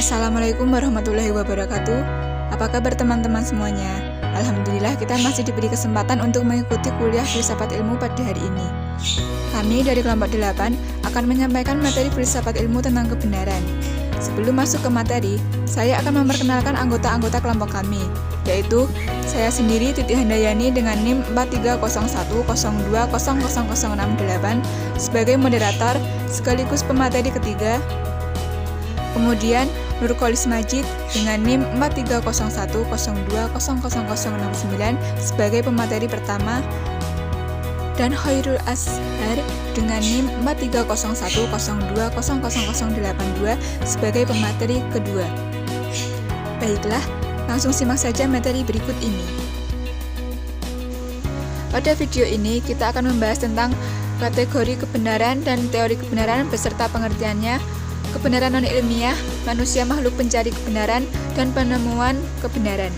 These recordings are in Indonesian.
Assalamualaikum warahmatullahi wabarakatuh. Apa kabar teman-teman semuanya? Alhamdulillah kita masih diberi kesempatan untuk mengikuti kuliah filsafat ilmu pada hari ini. Kami dari kelompok 8 akan menyampaikan materi filsafat ilmu tentang kebenaran. Sebelum masuk ke materi, saya akan memperkenalkan anggota-anggota kelompok kami, yaitu saya sendiri Titi Handayani dengan NIM 4301020068 sebagai moderator sekaligus pemateri ketiga. Kemudian Nurkolis Majid dengan NIM 4301020069 sebagai pemateri pertama, dan Khairul Ashar dengan NIM 4301020082 sebagai pemateri kedua. Baiklah, langsung simak saja materi berikut ini. Pada video ini kita akan membahas tentang kategori kebenaran dan teori kebenaran beserta pengertiannya, kebenaran non-ilmiah, manusia makhluk pencari kebenaran, dan penemuan kebenaran.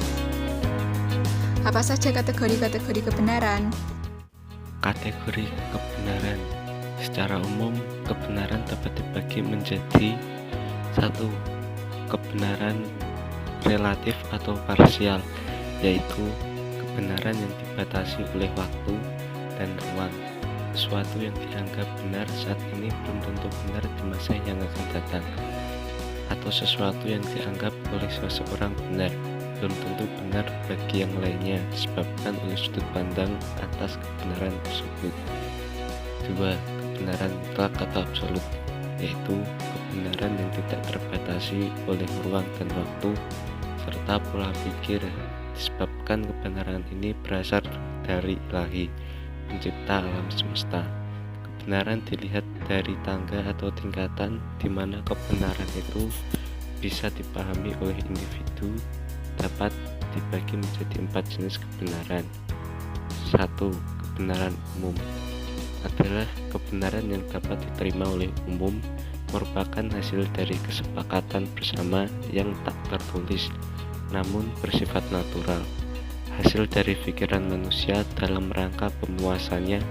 Apa saja kategori-kategori kebenaran? Kategori kebenaran. Secara umum, kebenaran dapat dibagi menjadi 1. Kebenaran relatif atau parsial, yaitu kebenaran yang dibatasi oleh waktu dan ruang. Sesuatu yang dianggap benar saat ini belum tentu benar di masa yang akan datang, atau sesuatu yang dianggap oleh seseorang benar belum tentu benar bagi yang lainnya disebabkan oleh sudut pandang atas kebenaran tersebut. 2. Kebenaran mutlak atau absolut, yaitu kebenaran yang tidak terbatasi oleh ruang dan waktu serta pola pikir, disebabkan kebenaran ini berasal dari Ilahi, pencipta alam semesta. Kebenaran dilihat dari tangga atau tingkatan di mana kebenaran itu bisa dipahami oleh individu, dapat dibagi menjadi 4 jenis kebenaran. 1. Kebenaran umum adalah kebenaran yang dapat diterima oleh umum, merupakan hasil dari kesepakatan bersama yang tak tertulis namun bersifat natural, hasil dari pikiran manusia dalam rangka pemuasannya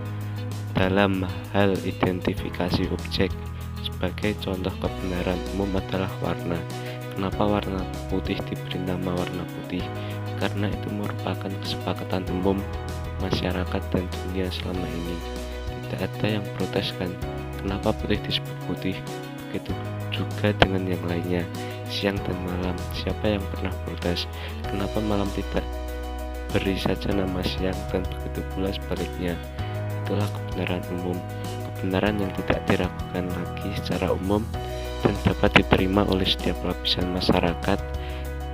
dalam hal identifikasi objek. Sebagai contoh kebenaran umum adalah warna. Kenapa warna putih diberi nama warna putih? Karena itu merupakan kesepakatan umum masyarakat dan dunia selama ini. Tidak ada yang protes kan? Kenapa putih disebut putih? Begitu juga dengan yang lainnya, siang dan malam. Siapa yang pernah protes? Kenapa malam tidak beri saja nama siang, dan begitu pula sebaliknya? Itulah kebenaran umum, kebenaran yang tidak diragukan lagi secara umum dan dapat diterima oleh setiap lapisan masyarakat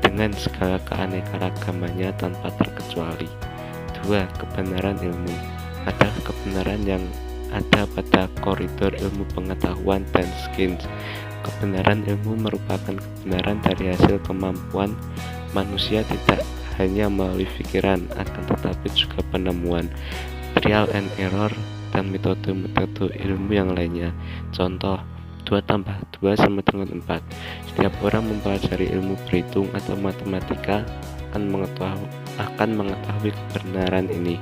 dengan segala keanekaragamannya tanpa terkecuali. 2. Kebenaran ilmu adalah kebenaran yang ada pada koridor ilmu pengetahuan dan skills. Kebenaran ilmu merupakan kebenaran dari hasil kemampuan manusia tidak hanya melalui pikiran, akan tetapi juga penemuan, trial and error, dan metode-metode ilmu yang lainnya. Contoh, 2 tambah 2 sama dengan 4. Setiap orang mempelajari ilmu berhitung atau matematika akan mengetahui kebenaran ini.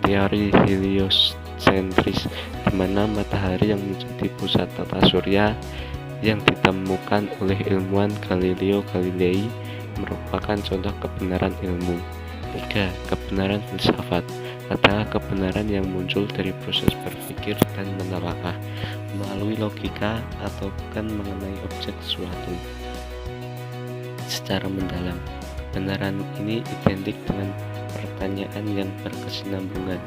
Teori heliosentris, di mana matahari yang menjadi pusat tata surya yang ditemukan oleh ilmuwan Galileo Galilei merupakan contoh kebenaran ilmu. 3. Kebenaran filsafat adalah kebenaran yang muncul dari proses berpikir dan menelaah melalui logika atau bukan mengenai objek sesuatu secara mendalam. Kebenaran ini identik dengan pertanyaan yang berkesinambungan,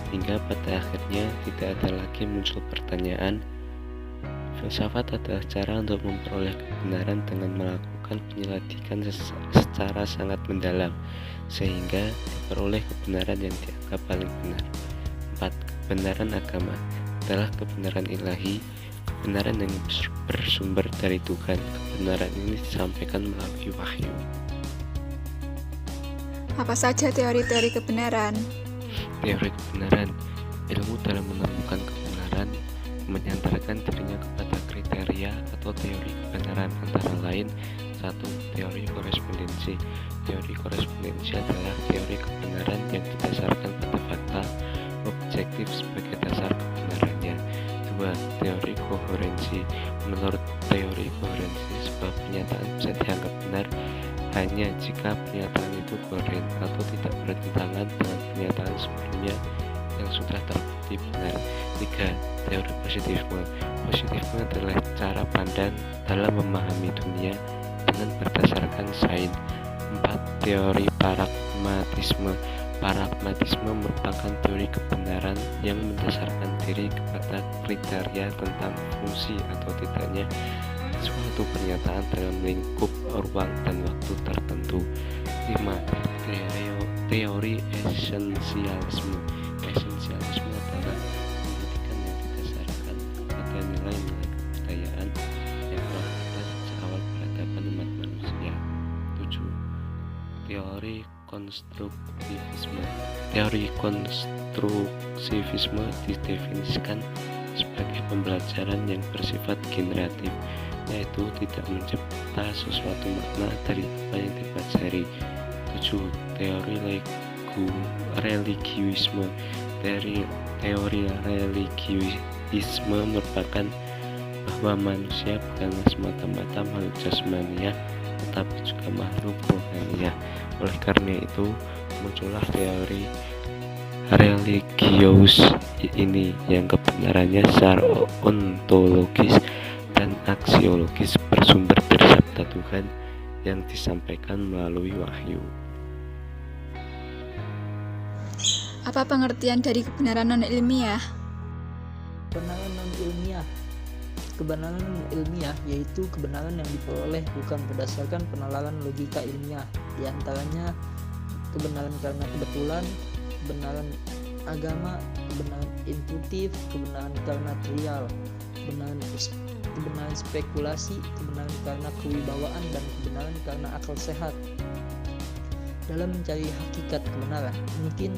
hingga pada akhirnya tidak ada lagi muncul pertanyaan. Filsafat adalah cara untuk memperoleh kebenaran dengan melakukan penyelidikan secara sangat mendalam, sehingga diperoleh kebenaran yang dianggap paling benar. 4. Kebenaran agama adalah kebenaran ilahi, kebenaran yang bersumber dari Tuhan. Kebenaran ini disampaikan melalui wahyu. Apa saja teori-teori kebenaran? Teori kebenaran, ilmu dalam menemukan kebenaran, menyandarkan dirinya kepada kriteria atau teori kebenaran, antara lain: 1. Teori korespondensi. Teori korespondensi adalah teori kebenaran yang didasarkan pada fakta objektif sebagai dasar kebenarannya. 2. Teori koherensi. Menurut teori koherensi, sebuah pernyataan bisa dianggap benar hanya jika pernyataan itu koherent atau tidak bertentangan dengan pernyataan sebelumnya yang sudah terbukti benar. 3. Teori positifisme. Positifisme adalah cara pandang dalam memahami dunia dengan berdasarkan sains. 4. Teori pragmatisme. Pragmatisme merupakan teori kebenaran yang mendasarkan diri kepada kriteria tentang fungsi atau tidaknya suatu pernyataan dalam lingkup ruang dan waktu tertentu. 5. Teori esensialisme. Esensialisme adalah pendidikan yang didasarkan pada nilai-nilai kebudayaan yang telah ada sejak awal peradaban umat manusia. 7. Teori konstruktivisme. Teori konstruktivisme didefinisikan sebagai pembelajaran yang bersifat generatif, yaitu tidak mencipta sesuatu makna dari apa yang dipelajari. 7. Teori religiusme. Teori religiusme merupakan bahwa manusia bukanlah semata-mata makhluk jasmania, tetapi juga makhluk rohania. Oleh karena itu, muncullah teori religius ini yang kebenarannya secara ontologis dan aksiologis bersumber dari sabda Tuhan yang disampaikan melalui wahyu. Apa pengertian dari kebenaran non-ilmiah? Kebenaran non-ilmiah. Kebenaran ilmiah yaitu kebenaran yang diperoleh bukan berdasarkan penalaran logika ilmiah, di antaranya kebenaran karena kebetulan, kebenaran agama, kebenaran intuitif, kebenaran karena trial, kebenaran spekulasi, kebenaran karena kewibawaan, dan kebenaran karena akal sehat. Dalam mencari hakikat kebenaran, mungkin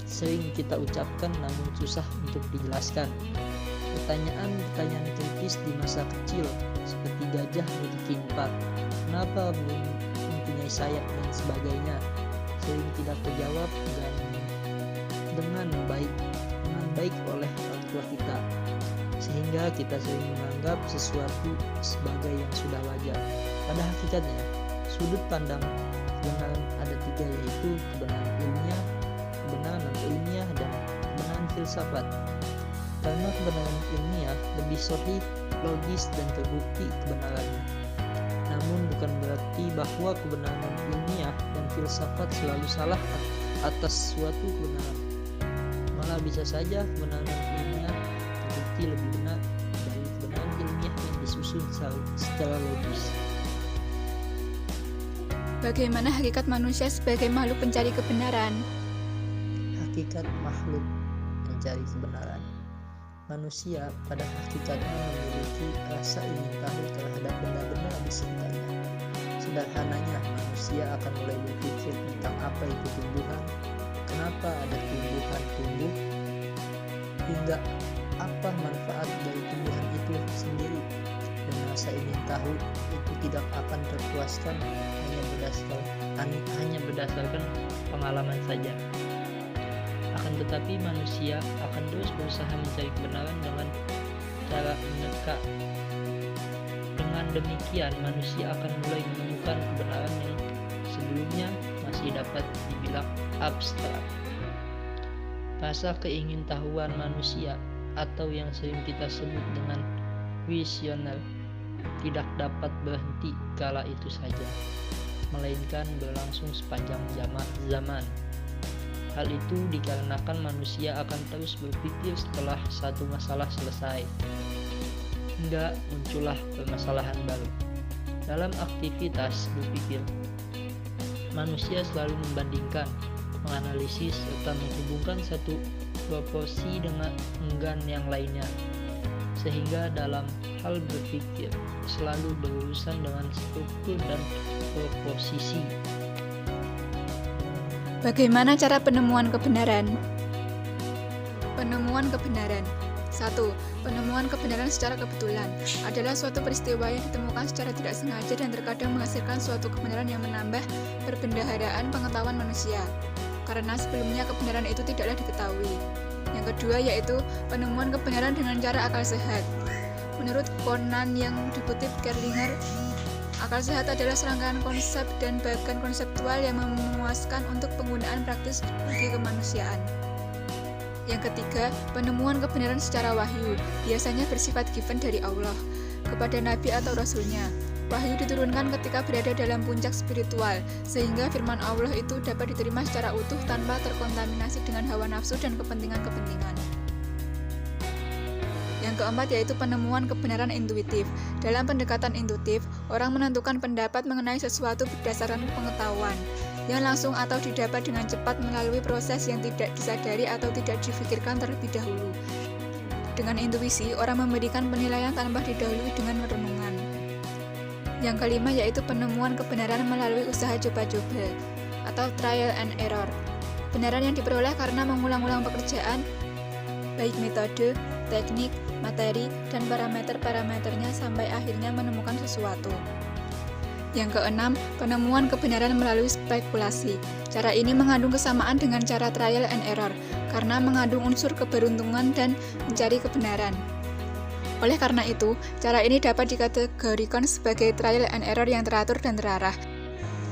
sering kita ucapkan namun susah untuk dijelaskan. Pertanyaan kritis di masa kecil seperti gajah memiliki 4, kenapa belum mempunyai sayap dan sebagainya, sering tidak terjawab dan dengan baik oleh orang tua kita, sehingga kita sering menganggap sesuatu sebagai yang sudah wajar. Pada hakikatnya, sudut pandang kebenaran ada 3, yaitu kebenaran ilmiah, kebenaran non-ilmiah, dan kebenaran filsafat. Karena kebenaran ilmiah lebih sahih, logis, dan terbukti kebenarannya. Namun bukan berarti bahwa kebenaran ilmiah dan filsafat selalu salah atas suatu kebenaran. Malah bisa saja kebenaran ilmiah terbukti lebih benar dari kebenaran ilmiah yang disusun secara logis. Bagaimana hakikat manusia sebagai makhluk pencari kebenaran? Hakikat makhluk mencari kebenaran. Manusia pada hakikatnya memiliki rasa ingin tahu terhadap benda-benda di sekitarnya. Sederhananya, manusia akan mulai berpikir tentang apa itu tumbuhan, kenapa ada tumbuhan tumbuh, hingga apa manfaat dari tumbuhan itu sendiri. Dan rasa ingin tahu itu tidak akan terpuaskan hanya berdasarkan pengalaman saja. Akan tetapi manusia akan terus berusaha mencari kebenaran dengan cara menerka. Dengan demikian, manusia akan mulai menemukan kebenaran yang sebelumnya masih dapat dibilang abstrak. Rasa keingintahuan manusia atau yang sering kita sebut dengan visioner tidak dapat berhenti kala itu saja, melainkan berlangsung sepanjang zaman. Hal itu dikarenakan manusia akan terus berpikir setelah satu masalah selesai, hingga muncullah permasalahan baru. Dalam aktivitas berpikir, manusia selalu membandingkan, menganalisis, serta menghubungkan satu proporsi dengan enggan yang lainnya, sehingga dalam hal berpikir selalu berurusan dengan struktur dan proposisi. Bagaimana cara penemuan kebenaran? Penemuan kebenaran. 1. Penemuan kebenaran secara kebetulan adalah suatu peristiwa yang ditemukan secara tidak sengaja dan terkadang menghasilkan suatu kebenaran yang menambah perbendaharaan pengetahuan manusia, karena sebelumnya kebenaran itu tidaklah diketahui. Yang kedua yaitu penemuan kebenaran dengan cara akal sehat. Menurut Conan yang dikutip Kerlinger, Akal sehat adalah serangkaian konsep dan bagan konseptual yang memuaskan untuk penggunaan praktis bagi kemanusiaan. Yang ketiga, penemuan kebenaran secara wahyu, biasanya bersifat given dari Allah kepada Nabi atau Rasulnya. Wahyu diturunkan ketika berada dalam puncak spiritual, sehingga firman Allah itu dapat diterima secara utuh tanpa terkontaminasi dengan hawa nafsu dan kepentingan-kepentingan. Yang keempat yaitu penemuan kebenaran intuitif. Dalam pendekatan intuitif, orang menentukan pendapat mengenai sesuatu berdasarkan pengetahuan yang langsung atau didapat dengan cepat melalui proses yang tidak disadari atau tidak difikirkan terlebih dahulu. Dengan intuisi, orang memberikan penilaian tanpa didahului dengan renungan. Yang kelima yaitu penemuan kebenaran melalui usaha coba-coba atau trial and error. Kebenaran yang diperoleh karena mengulang-ulang pekerjaan, baik metode, teknik, materi, dan parameter-parameternya sampai akhirnya menemukan sesuatu. Yang keenam, penemuan kebenaran melalui spekulasi. Cara ini mengandung kesamaan dengan cara trial and error, karena mengandung unsur keberuntungan dan mencari kebenaran. Oleh karena itu, cara ini dapat dikategorikan sebagai trial and error yang teratur dan terarah.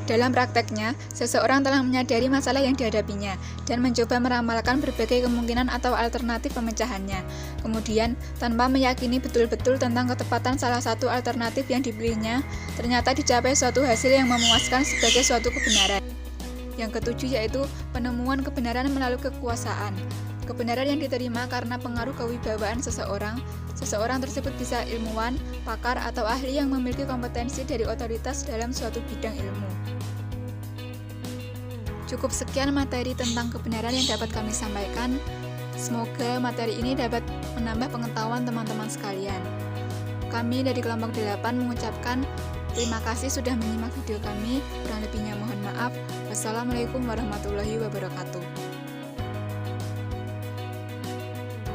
Dalam prakteknya, seseorang telah menyadari masalah yang dihadapinya dan mencoba meramalkan berbagai kemungkinan atau alternatif pemecahannya. Kemudian, tanpa meyakini betul-betul tentang ketepatan salah satu alternatif yang dipilihnya, ternyata dicapai suatu hasil yang memuaskan sebagai suatu kebenaran. Yang ketujuh yaitu penemuan kebenaran melalui kekuasaan. Kebenaran yang diterima karena pengaruh kewibawaan seseorang. Seseorang tersebut bisa ilmuwan, pakar, atau ahli yang memiliki kompetensi dari otoritas dalam suatu bidang ilmu. Cukup sekian materi tentang kebenaran yang dapat kami sampaikan. Semoga materi ini dapat menambah pengetahuan teman-teman sekalian. Kami dari kelompok 8 mengucapkan terima kasih sudah menyimak video kami. Kurang lebihnya mohon maaf. Wassalamualaikum warahmatullahi wabarakatuh.